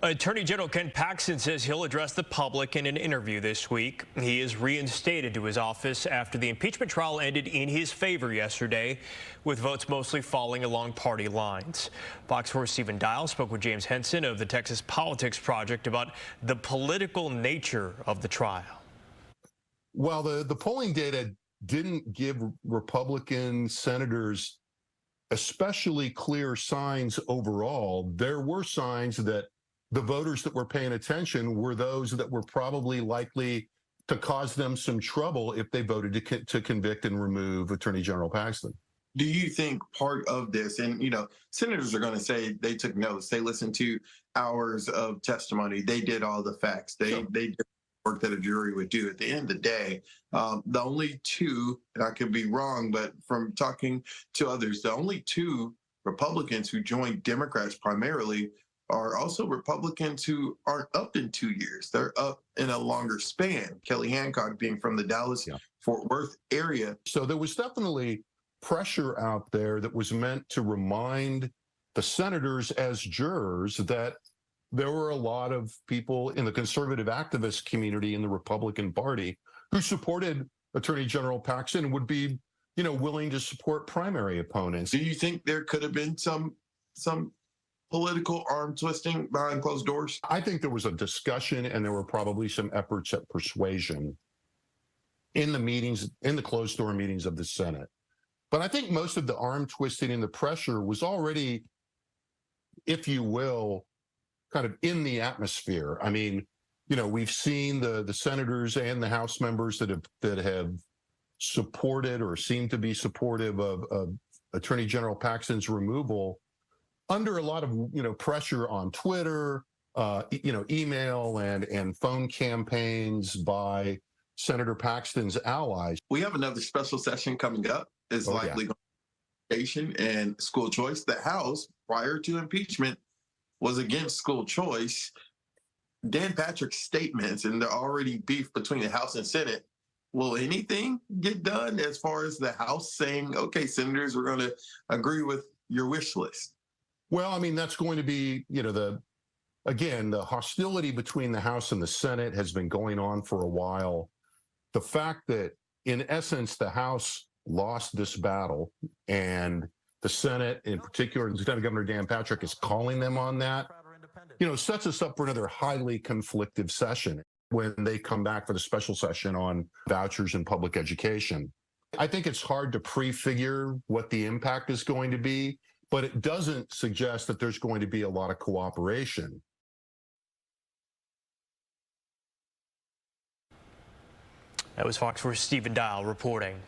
Attorney General Ken Paxton says he'll address the public in an interview this week. He is reinstated to his office after the impeachment trial ended in his favor yesterday, with votes mostly falling along party lines. Fox 4's Stephen Dial spoke with James Henson of the Texas Politics Project about the political nature of the trial. While the polling data didn't give Republican senators especially clear signs overall, there were signs that the voters that were paying attention were those that were probably likely to cause them some trouble if they voted to convict and remove Attorney General Paxton. Do you think part of this, and senators are going to say they took notes, they listened to hours of testimony, they did all the facts, they did work that a jury would do. At the end of the day, the only two, and I could be wrong, but from talking to others, the only two Republicans who joined Democrats primarily are also Republicans who aren't up in 2 years. They're up in a longer span. Kelly Hancock being from the Dallas-Fort Worth area. So there was definitely pressure out there that was meant to remind the senators as jurors that there were a lot of people in the conservative activist community in the Republican Party who supported Attorney General Paxton and would be, willing to support primary opponents. Do you think there could have been some political arm twisting behind closed doors? I think there was a discussion and there were probably some efforts at persuasion in the meetings, in the closed door meetings of the Senate. But I think most of the arm twisting and the pressure was already, if you will, kind of in the atmosphere. I mean, we've seen the senators and the House members that have supported or seem to be supportive of Attorney General Paxton's removal under a lot of pressure on Twitter, email and phone campaigns by Senator Paxton's allies. We have another special session coming up. It's likely going to be education and school choice. The House, prior to impeachment, was against school choice. Dan Patrick's statements, and there already beef between the House and Senate. Will anything get done as far as the House saying, okay, senators, we're going to agree with your wish list? Well, I mean, that's going to be, the hostility between the House and the Senate has been going on for a while. The fact that, in essence, the House lost this battle and the Senate, in particular, Lieutenant Governor Dan Patrick, is calling them on that, sets us up for another highly conflictive session when they come back for the special session on vouchers and public education. I think it's hard to prefigure what the impact is going to be, but it doesn't suggest that there's going to be a lot of cooperation. That was Fox 4's Stephen Dial reporting.